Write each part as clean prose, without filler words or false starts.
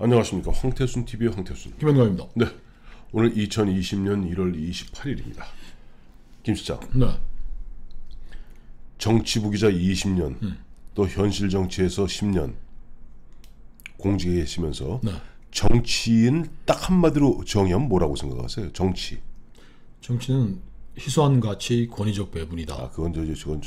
안녕하십니까. 황태순 TV의 황태순 김현광입니다. 네, 오늘 2020년 1월 28일입니다. 김 실장. 네. 정치부 기자 20년, 또 현실 정치에서 10년 공직에 계시면서 네. 정치인 딱 한마디로 정의하면 뭐라고 생각하세요? 정치는 희소한 가치 권위적 배분이다. 아, 그건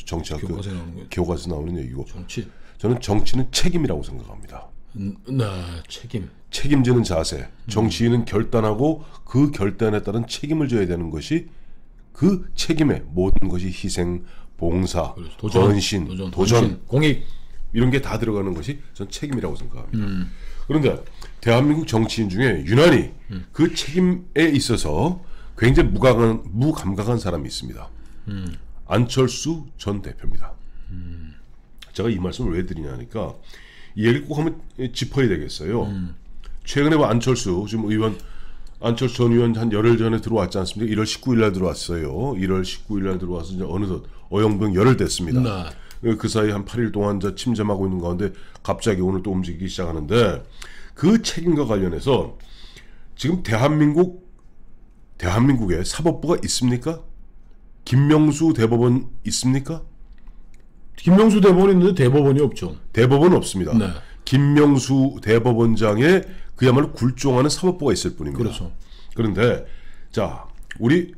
정치학교 교과서에 나오는 거예요. 교과서 나오는 얘기고. 정치. 저는 정치는 책임이라고 생각합니다. 네, 책임. 책임지는 자세. 정치인은 결단하고 그 결단에 따른 책임을 져야 되는 것이, 그 책임에 모든 것이 희생, 봉사, 도전, 도전, 공익, 이런 게 다 들어가는 것이 전 책임이라고 생각합니다. 그런데 대한민국 정치인 중에 유난히 그 책임에 있어서 굉장히 무감각한 사람이 있습니다. 안철수 전 대표입니다. 제가 이 말씀을 왜 드리냐니까 이 얘기를 꼭 한번 짚어야 되겠어요. 최근에 안철수 전 의원 한 열흘 전에 들어왔지 않습니까? 1월 19일 날 들어왔어요. 1월 19일 날 들어와서 이제 어느덧 어영부영 열흘 됐습니다. 네. 그 사이 한 8일 동안 침잠하고 있는 가운데 갑자기 오늘 또 움직이기 시작하는데, 그 책임과 관련해서 지금 대한민국에 사법부가 있습니까? 김명수 대법원 있습니까? 김명수 대법원이 있는데 대법원이 없죠. 대법원 없습니다. 네. 김명수 대법원장의 그야말로 굴종하는 사법부가 있을 뿐입니다. 그렇죠. 그런데 자, 우리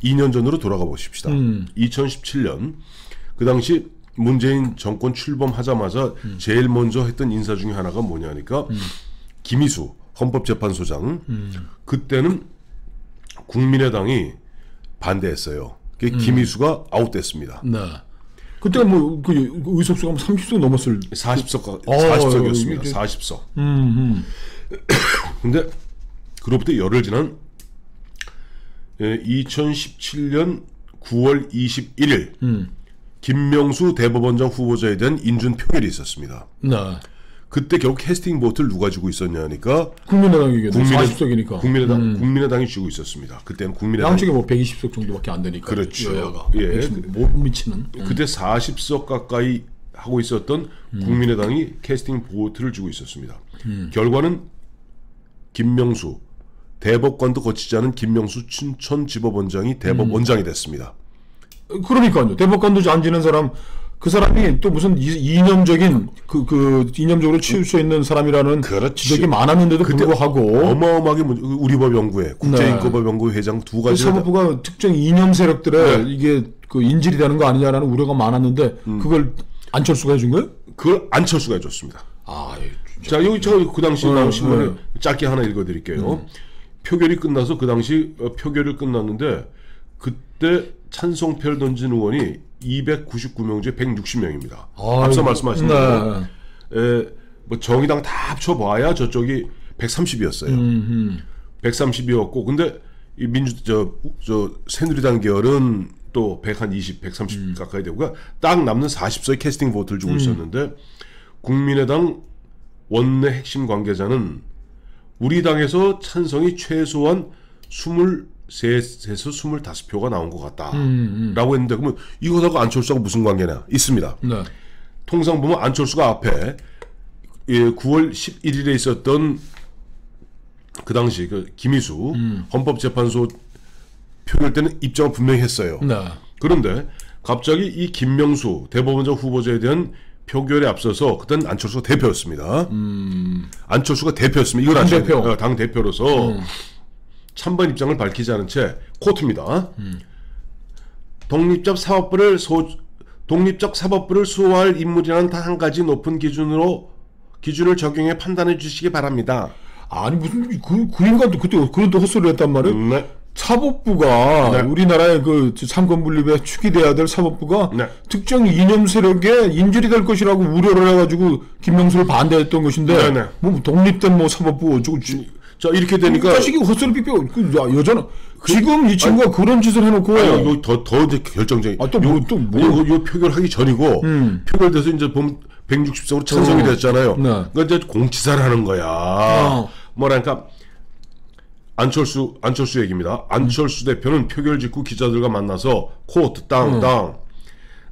2년 전으로 돌아가 보십시다. 2017년 그 당시 문재인 정권 출범하자마자 제일 먼저 했던 인사 중에 하나가 뭐냐니까 김희수 헌법재판소장. 그때는 국민의당이 반대했어요. 김희수가 아웃됐습니다. 네. 그때 뭐 그 의석수가 30석 넘었을 40석이었습니다. 40석. 근데 그로부터 열흘 지난 2017년 9월 21일 김명수 대법원장 후보자에 대한 인준 표결이 있었습니다. 네. 그때 결국 캐스팅 보트를 누가 쥐고 있었냐니까 국민의당이겠죠. 40석이니까. 국민의당이 쥐고 있었습니다. 그때는 국민의당 양쪽에 뭐 120석 정도밖에 안 되니까. 그렇죠. 여야가. 예. 못 미치는. 그때 40석 가까이 하고 있었던 국민의당이 캐스팅 보트를 쥐고 있었습니다. 결과는 김명수, 대법관도 거치지 않은 김명수 춘천지법원장이 대법원장이 됐습니다. 그러니까요. 대법관도 안 지는 사람, 그 사람이 또 무슨 이념적인 이념적으로 치울 수 있는 사람이라는 지적이 많았는데도 불구하고 어마어마하게 우리법연구회, 국제인권법연구회 회장 두 가지 사법부가 특정 이념 세력들의 이게 그 인질이 되는 거 아니냐라는 우려가 많았는데 그걸 안철수가 해준 거예요? 그걸 안철수가 해줬습니다. 아, 자, 여기 제가 그 당시 나온 신문을 짧게 하나 읽어드릴게요. 표결이 끝나서 그 당시 표결이 끝났는데 그때 찬성표를 던진 의원이 299명 중에 160명입니다. 앞서 말씀하신 대로 뭐 정의당 다 합쳐봐야 저쪽이 130이었어요. 130이었고, 근데 이 새누리당 계열은 또 120, 130 가까이 되고 딱 남는 40석의 캐스팅 보트를 주고 있었는데, 국민의당 원내 핵심 관계자는 우리 당에서 찬성이 최소한 23에서 25표가 나온 것 같다 라고 했는데, 그러면 이거하고 안철수하고 무슨 관계냐? 있습니다. 네. 통상 보면 안철수가 앞에 9월 11일에 있었던 그 당시 김희수 헌법재판소 표결 때는 입장을 분명히 했어요. 네. 그런데 갑자기 이 김명수 대법원장 후보자에 대한 표결에 앞서서 그때는 안철수가 대표였습니다. 안철수가 대표였습니다. 이걸 아셔야 돼요. 당 대표로서 찬반 입장을 밝히지 않은 채 코트입니다. 독립적 사법부를 수호할 인물이라는 단 한 가지 높은 기준을 적용해 판단해 주시기 바랍니다. 아니 무슨 그 인간도 그때 그런 또 헛소리를 했단 말이에요. 네. 사법부가 우리나라의 그 삼권 분립에 축이 돼야 될 사법부가 특정 이념 세력에 인질이 될 것이라고 우려를 해가지고 김명수를 반대했던 것인데 뭐 독립된 뭐 사법부 어쩌고 자, 이렇게 되니까 자식이 헛소리 삐삐 여자는 지금 이 친구가 그런 짓을 해놓고 이거 더 이제 결정적인 요 표결하기 전이고 표결돼서 이제 보면 160석으로 찬성이 됐잖아요. 그러니까 이제 공치사를 하는 거야. 뭐랄까 안철수 얘기입니다. 안철수 대표는 표결 직후 기자들과 만나서 코트 땅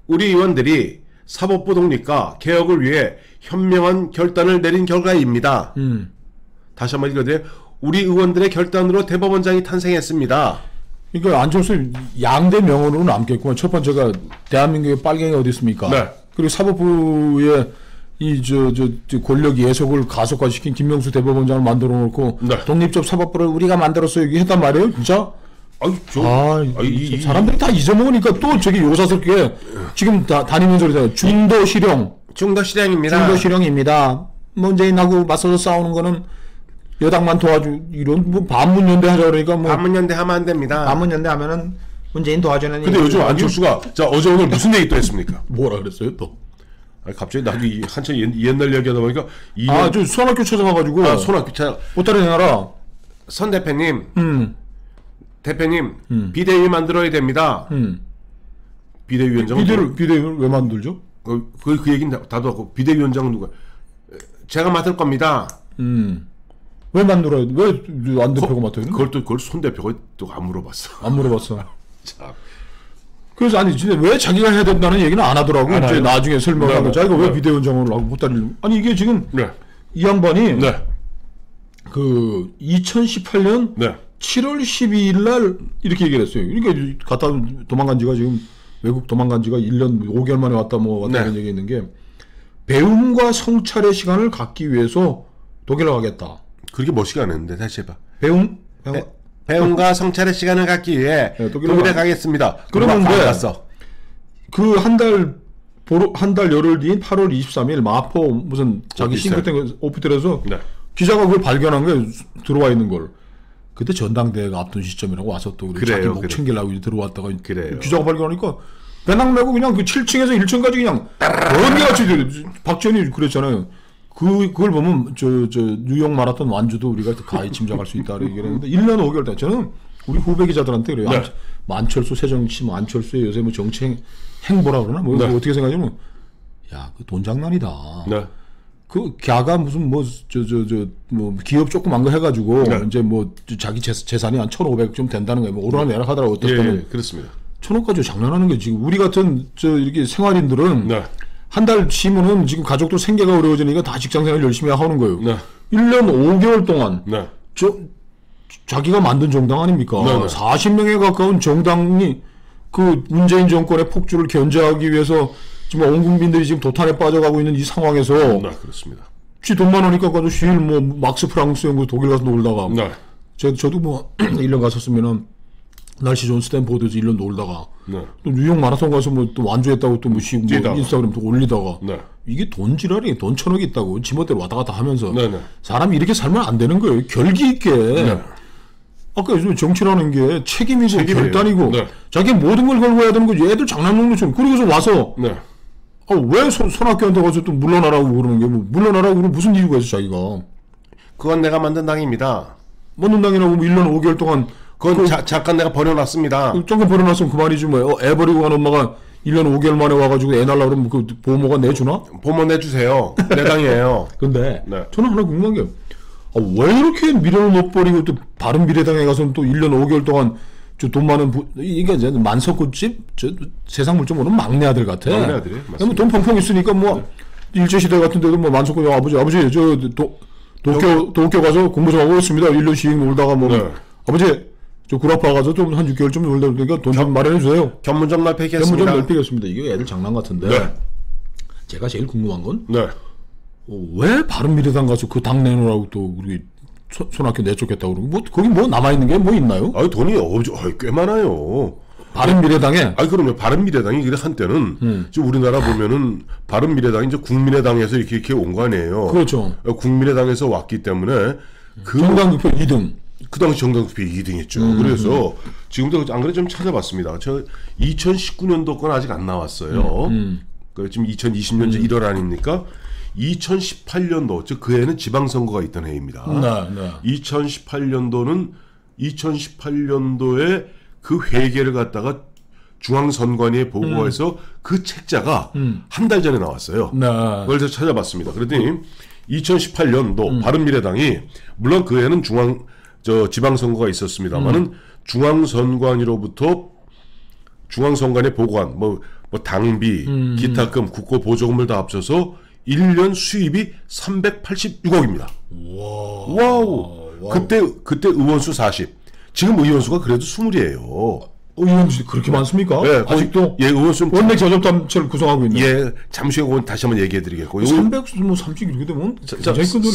우리 의원들이 사법부 독립과 개혁을 위해 현명한 결단을 내린 결과입니다. 다시 한번 읽어드려. 우리 의원들의 결단으로 대법원장이 탄생했습니다. 그러니까 안철수 양대 명언으로 남겠구만. 첫 번째가 대한민국의 빨갱이 어디 있습니까? 네. 그리고 사법부의 저 권력 예속을 가속화시킨 김명수 대법원장을 만들어 놓고 네. 독립적 사법부를 우리가 만들었어요. 이게 했단 말이에요, 진짜? 사람들이 다 잊어먹으니까 또 저기 요사스럽게 지금 다니면서 그러잖아요. 중도 실형입니다. 중도 실형입니다. 문재인하고 맞서서 싸우는 거는 여당만 도와주 이런 뭐 반문연대 하자 그러니까 뭐 반문연대 하면 안 됩니다. 반문연대 하면은 문재인 도와주는. 근데 요즘 안철수가 자 어제 오늘 무슨 얘기 또 했습니까? 뭐라 그랬어요 또? 갑자기 나도 한참 옛날 얘기하다 보니까 저 손학규 찾아가가지고 손학규 찾아 보따리 내놔라. 선 대표님 대표님 비대위 만들어야 됩니다. 비대위원장 비대위를 왜 만들죠? 그 얘기는 다도 하고 비대위원장은 누가? 제가 맡을 겁니다. 왜 만들어야 돼? 왜 안 대표가 맡아요? 그걸 손 대표가 또 안 물어봤어. 안 물어봤어. 자. 그래서 아니 진짜 왜 자기가 해야 된다는 얘기는 안 하더라고. 이제 나중에 설명하고 자기가 왜 비대위원장을 하고 보따리를. 아니 이게 지금 이 양반이 그 2018년 7월 12일 날 이렇게 얘기를 했어요. 그러니까 갔다 도망간 지가 지금 외국 도망간 지가 1년 5개월 만에 왔다 이런 얘기 있는 게 배움과 성찰의 시간을 갖기 위해서 독일을 가겠다. 그렇게 멋있게 안 했는데 다시 해봐. 배움과 성찰의 시간을 갖기 위해 독일에 가겠습니다. 그러는데 그 한 달 열흘 뒤인 8월 23일 마포 무슨 자기 싱크탱크 오피스텔에서 기자가 그걸 발견한 거예요. 들어와 있는 걸. 그때 전당대회가 앞둔 시점이라고 와서 또 자기 목 챙기려고 들어왔다가 기자가 발견하니까 배낭 메고 그냥 그 7층에서 1층까지 그냥 번개같이 박지원이 그랬잖아요. 그걸 보면 뉴욕 마라톤 완주도 우리가 가히 짐작할 수 있다 이렇게 했는데 1년 5개월 때 저는 우리 후배 기자들한테 그래요. 안철수 새정치 안철수의 요새 뭐 정치 행보라 그러나 뭐 어떻게 생각하냐면 그 돈 장난이다. 그 걔가 무슨 뭐 기업 조그만 거 해가지고 이제 뭐 자기 재산이 한 1,500 좀 된다는 거예요. 뭐 오르락내락 하더라고 어떻게 그렇습니다. 1,000억 가지고 장난하는 게 지금 우리 같은 이렇게 생활인들은 한 달 쉬면은 지금 가족도 생계가 어려워지니까 다 직장생활 열심히 하는 거예요. 1년 5개월 동안 자기가 만든 정당 아닙니까? 40명에 가까운 정당이 그 문재인 정권의 폭주를 견제하기 위해서 지금 온 국민들이 지금 도탄에 빠져가고 있는 이 상황에서 그렇습니다. 지 돈 많으니까 가서 쉬일 뭐 막스 프랑스 연구 독일 가서 놀다가 저도 뭐 1년 갔었으면은 날씨 좋은 스탠포드에서 1년 놀다가 또 뉴욕 마라톤 가서 뭐 또 완주했다고 또 뭐 쉬고 뭐 인스타그램 또 올리다가 이게 돈 지랄이 돈 1,000억이 있다고 지멋대로 왔다 갔다 하면서 사람이 이렇게 살면 안 되는 거예요. 결기 있게 아까 요즘 정치라는 게 책임이고 결단이고 자기 모든 걸 걸고 해야 되는 거지. 애들 장난하는 것처럼. 그러고서 와서 왜 손학규한테 가서 또 물러나라고 그러는 게 뭐 물러나라고 그러면 무슨 이유가 있어 자기가. 그건 내가 만든 당입니다. 만든 당이라고 뭐 1년 5개월 동안 그건 잠깐 내가 버려놨습니다. 잠깐 버려놨으면 그 말이지 뭐. 애 버리고 간 엄마가 1년 5개월 만에 와가지고 애 날라 그러면 그 보모가 내주나? 보모 내주세요. 내 당이에요. 근데 저는 하나 궁금한 게 왜 이렇게 미련을 못 버리고 또 바른미래당에 가서는 또 1년 5개월 동안 돈 많은 이게 이제 만석구집 세상 물정 모르는 막내 아들 같아. 막내 아들이 뭐 돈 펑펑 있으니까 뭐 일제시대 같은 데도 뭐 만석구 아버지 도쿄 가서 공부 좀 하고 있습니다. 1년씩 놀다가 뭐 아버지 저 구라파 가서 좀 한 6개월 좀 놀다 그러니까 돈 좀 마련해 주세요. 견문점 넓히겠습니다. 견문점 넓히겠습니다. 이게 애들 장난 같은데 제가 제일 궁금한 건 왜 바른미래당 가서 그 당 내놓으라고 또 우리 손학규 내쫓겠다고 그러고 뭐 거기 뭐 남아있는 게 뭐 있나요? 돈이 꽤 많아요. 바른미래당에? 그럼요. 바른미래당이 한때는 지금 우리나라 보면은 바른미래당이 이제 국민의당에서 이렇게 온 거 아니에요. 그렇죠. 국민의당에서 왔기 때문에 정당투표 2등. 그 당시 정당투표 2등했죠. 그래서 지금도 안 그래 좀 찾아봤습니다. 저 2019년도 건 아직 안 나왔어요. 지금 2020년 1월 아닙니까? 2018년도 즉 그 해는 지방선거가 있던 해입니다. 2018년도에 그 회계를 갖다가 중앙선관위에 보고해서 그 책자가 한 달 전에 나왔어요. 그걸 제가 찾아봤습니다. 그랬더니 2018년도 바른미래당이 물론 그 해는 지방선거가 있었습니다만은 중앙선관위로부터 중앙선관위에 보고한 뭐 당비, 기타금, 국고 보조금을 다 합쳐서 1년 수입이 386억입니다. 와. 와우. 그때 의원수 40. 지금 의원수가 그래도 20이에요. 의원수 그렇게 많습니까? 네, 아직도? 예, 의원수 원내 저접단체를 구성하고 있는. 예, 잠시 후에 다시 한번 얘기해드리겠고. 330 이렇게 되면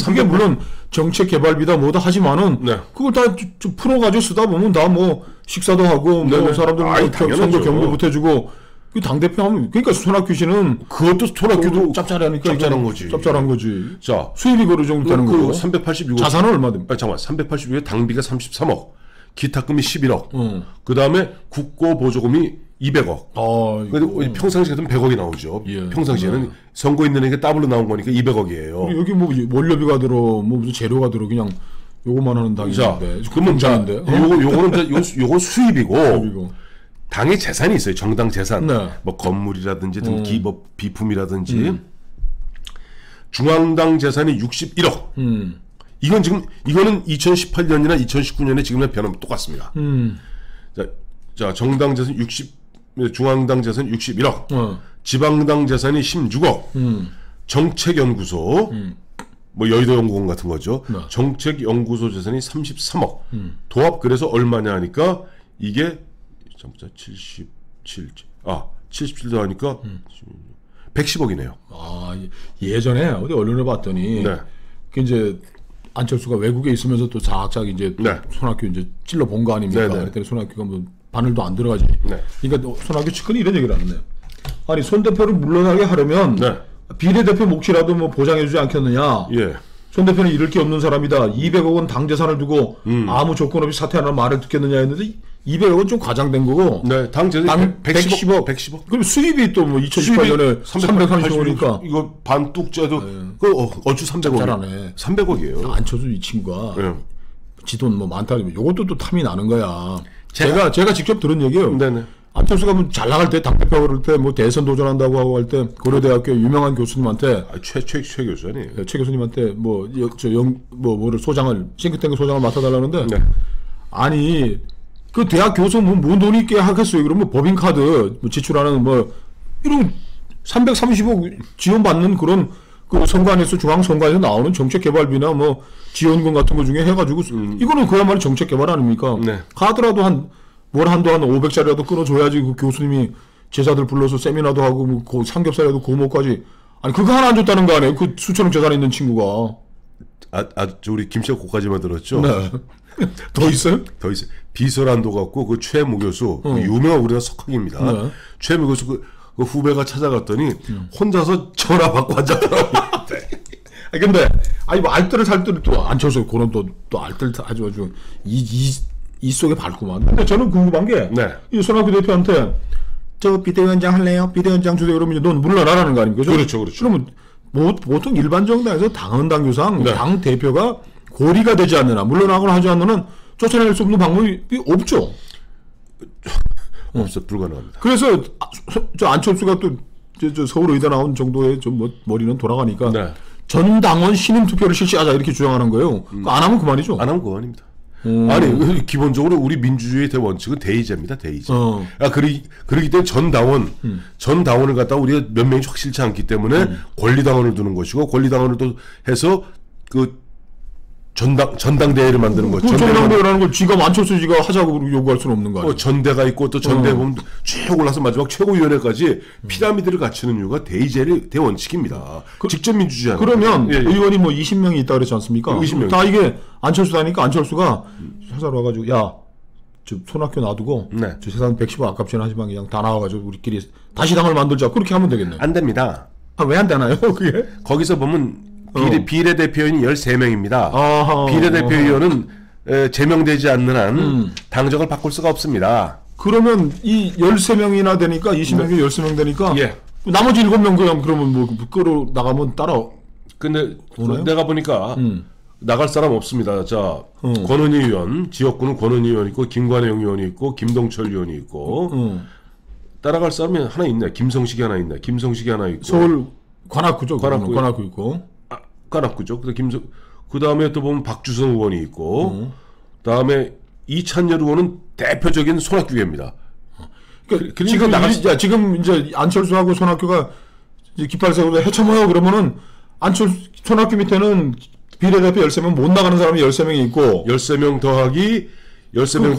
그게 물론 정책 개발비다 뭐다 하지만은 네. 그걸 다 좀 풀어가지고 쓰다 보면 다 뭐 식사도 하고 뭐 사람들 뭐 선거 경비 보태주고 그 당 대표 하면 그러니까 손학규 씨는 그것도 손학규도 짭짤하니까 짭짤한 거지. 짭짤한 거지. 자, 수입이 그 정도 되는 거고. 386억. 자산은 얼마 됩니까? 잠깐만, 386에 당비가 33억. 기타금이 11억. 그 다음에 국고보조금이 200억. 그래도 평상시에 같으면 100억이 나오죠. 예. 평상시에는 선거 있는 애가 더블로 나온 거니까 200억이에요. 여기 뭐 원료비가 들어, 뭐 무슨 재료가 들어, 그냥 요거만 하는 당인데. 그러면 요건 수입이고. 당의 재산이 있어요. 정당 재산. 네. 뭐 건물이라든지 뭐 비품이라든지. 중앙당 재산이 61억. 이거는 2018년이나 2019년에 지금의 변화는 똑같습니다. 자, 정당 재산 중앙당 재산 61억, 지방당 재산이 16억, 정책연구소, 뭐 여의도연구원 같은 거죠. 네. 정책연구소 재산이 33억. 도합 그래서 얼마냐 하니까 이게 77도 하니까 110억이네요. 예전에 어디 언론에 봤더니 네. 그 이제 안철수가 외국에 있으면서 또 자학자기 이제 네. 손학규 이제 찔러 본 거 아닙니까? 네, 네. 그랬더니 손학규가 뭐 바늘도 안 들어가지. 네. 그러니까 손학규 측근이 이런 얘기를 하는데, 아니 손 대표를 물러나게 하려면 네. 비례대표 몫이라도 뭐 보장해주지 않겠느냐. 예. 손 대표는 잃을 게 없는 사람이다. 200억 원 당 재산을 두고 아무 조건 없이 사퇴하는 말을 듣겠느냐 했는데 200억은 좀 과장된 거고. 네, 당 재산 110억. 그럼 수입이 또 뭐 2018년에 330억이니까 이거 반 뚝째도 얼추 300억. 잘하네. 300억이에요. 안철수 이 친구가 지돈 뭐 많다 그러면 요것도 또 탐이 나는 거야. 제가 직접 들은 얘기예요. 네네. 안철수가 뭐 잘 나갈 때 당대표 그럴 때 뭐 대선 도전한다고 하고 할 때 고려대학교 유명한 교수님한테 최 교수 아니에요? 최 교수님한테 뭐를 소장을 싱크탱크 소장을 맡아달라는데 네. 아니 그 대학 교수 뭔 돈이 있게 하겠어요? 그러면 법인카드 뭐 지출하는 뭐 이런 330억 지원받는 그런 그 선관에서 중앙선관에서 나오는 정책개발비나 뭐 지원금 같은 거 중에 해가지고 이거는 그야말로 정책개발 아닙니까? 네. 가더라도 한도 한 500짜리라도 끊어줘야지 그 교수님이 제자들 불러서 세미나도 하고 뭐 삼겹살에도 고모까지 아니 그거 하나 안 줬다는 거 아니에요? 그 수천억 재산 있는 친구가. 우리 김씨가 고까지만 들었죠? 네. 더 있어요? 더 있어요. 비서란도 갖고 그 최모 교수 유명한 우리가 석학입니다. 네. 최모 교수 그 후배가 찾아갔더니 혼자서 전화 받고 앉았더라고요. 근데 아니 뭐 알뜰을 살뜰을 또 안철수 그런 또 알뜰 아주 이 속에 밟구만. 근데 저는 궁금한 게 이 손학규 대표한테 저 비대위원장 할래요? 비대위원장 주세요. 그러면 넌 물러나라는 거 아닙니까? 그렇죠. 그러면 보통 일반 정당에서 당헌 당규상 네. 당 대표가 고리가 되지 않는 한 물러나거나 하지 않는 한 쫓아낼 수 없는 방법이 없죠. 없어 불가능합니다. 그래서 저 안철수가 또 저 서울 의대 나온 정도의 좀 머리는 돌아가니까 네. 전 당원 신임 투표를 실시하자 이렇게 주장하는 거예요. 안 하면 그만이죠. 안 하면 그만입니다. 아니 기본적으로 우리 민주주의의 대원칙은 대의제입니다. 대의제. 그러기 때문에 전 당원을 갖다가 우리가 몇 명이 확실치 않기 때문에 권리당원을 두는 것이고 권리당원을 또 해서 그 전당대회를 만드는 거죠. 전당대회라는 걸 지가 안철수 지가 하자고 요구할 수는 없는 거 아니에요. 전대가 있고 또 전대 보면 쭉 올라서 마지막 최고위원회까지 피라미드를 갖추는 이유가 대원칙입니다. 직접 민주주의. 그러면 의원이 뭐 20명이 있다 그랬지 않습니까? 20명. 다 이게 안철수다니까 안철수가 회사로 와가지고 야, 저 손학규 놔두고 저 세상 110억 아깝지는 하지만 그냥 다 나와가지고 우리끼리 다시 당을 만들자 그렇게 하면 되겠네. 안 됩니다. 왜 안 되나요? 그게? 거기서 보면 비례대표인이 13명입니다. 비례대표위원은 제명되지 않는 한 당적을 바꿀 수가 없습니다. 그러면 이 13명이나 되니까 20명 중에 13명 되니까 나머지 7명 그러면 뭐 끌어 나가면 따라. 근데 내가 보니까 나갈 사람 없습니다. 자, 권은희 의원, 지역구는 권은희 의원 있고 김관영 의원이 있고 김동철 의원이 있고 따라갈 사람이 하나 있네. 김성식이 하나 있네. 김성식이 하나 있고 서울 관악구죠. 관악구 있고. 관악구죠. 그 다음에 또 보면 박주선 의원이 있고, 다음에 이찬열 의원은 대표적인 손학규계입니다. 그러니까 지금 이제 안철수하고 손학규가 이제 깃발 세우고 해쳐모여 그러면은 손학규 밑에는 비례대표 13명 못 나가는 사람이 13명이 있고 13명 더하기 13명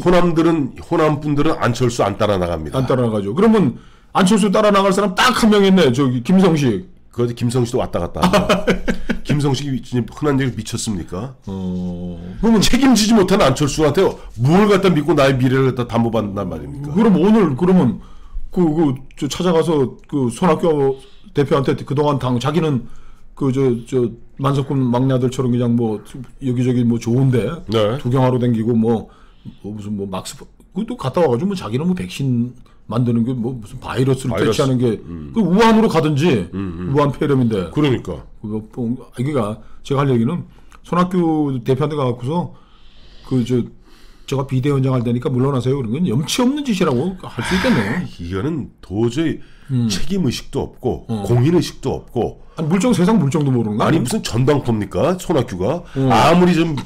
그 호남분들은 안철수 안 따라 나갑니다. 안 따라 나가죠. 그러면 안철수 따라 나갈 사람 딱 한 명 있네. 저기 김성식. 그 김성식도 왔다 갔다 한다. 김성식이 흔한 얘기 미쳤습니까? 그러면 책임지지 못한 안철수한테 뭘 갖다 믿고 나의 미래를 갖다 담보받는단 말입니까? 그럼 오늘 그러면 저 찾아가서 그 손학규 대표한테 그동안 자기는 저 만석군 막내아들처럼 그냥 뭐 여기저기 뭐 좋은데 네. 구경하러 댕기고 무슨 막스 그것도 갔다 와가지고 뭐 자기는 뭐 백신 만드는 게 뭐 무슨 바이러스를 퇴치하는 게 그 우한으로 가든지 우한 폐렴인데 그러니까 그러니까 제가 할 얘기는 손학규 대표한테 가갖고서 제가 비대위원장 할 테니까 물러나세요. 그런 건 염치 없는 짓이라고 할 수 있겠네요. 이거는 도저히 책임 의식도 없고 공인 의식도 없고 아니, 세상 물정도 모르는 거 아니 무슨 전당포입니까 손학규가 아무리 좀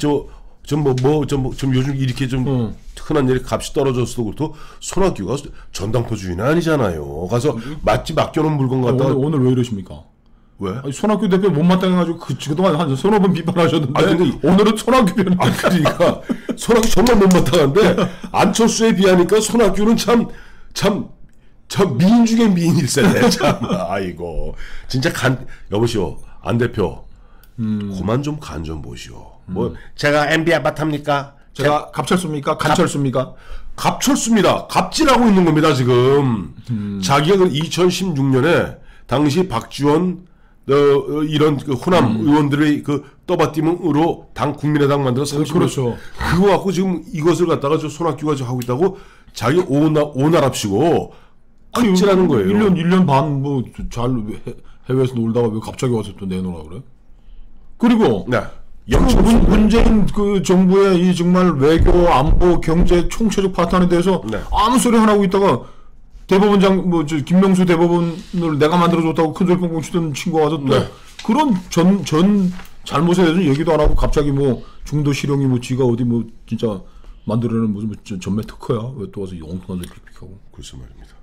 요즘 이렇게 좀 흔한 일이 값이 떨어졌어도 그렇고 손학규가 전당포 주인은 아니잖아요. 가서 맡겨놓은 물건 갖다가 오늘 왜 이러십니까? 왜? 아니, 손학규 대표 못마땅해가지고 그동안 한 서너 번 비판하셨는데 근데 오늘은 손학규 편. 그러니까 손학규 정말 못마땅한데 안철수에 비하니까 손학규는 참 미인 중에 미인일세네 참. 아이고 진짜 여보시오 안 대표 그만 좀 간 좀 보시오. 뭐 제가 MB 아바타입니까? 제가 갑철수입니까? 간철수입니까? 갑철수입니다. 갑질하고 있는 겁니다 지금. 자기가 2016년에 당시 박지원 이런 그 호남 의원들의 그 떠받침으로 국민의당 만들어서 그렇죠. 그거 갖고 지금 이것을 갖다가 저 손학규가 하고 있다고 자기 오나랍시고 갑질하는 거예요. 1년 반 뭐 잘 해외에서 놀다가 왜 갑자기 와서 또 내놓으라 그래? 그리고 네. 문재인 그 정부의 이 정말 외교, 안보, 경제 총체적 파탄에 대해서 네. 아무 소리 안 하고 있다가 대법원장 김명수 대법원을 내가 만들어줬다고 큰소리 뻥뻥 치던 친구가 와서 또 그런 전 잘못에 대해서 얘기도 안 하고 갑자기 뭐 중도 실형이 뭐 지가 어디 뭐 진짜 만들어내는 무슨 전매 특허야 왜 또 와서 엉뚱한 소리 픽픽하고 글쎄 말입니다.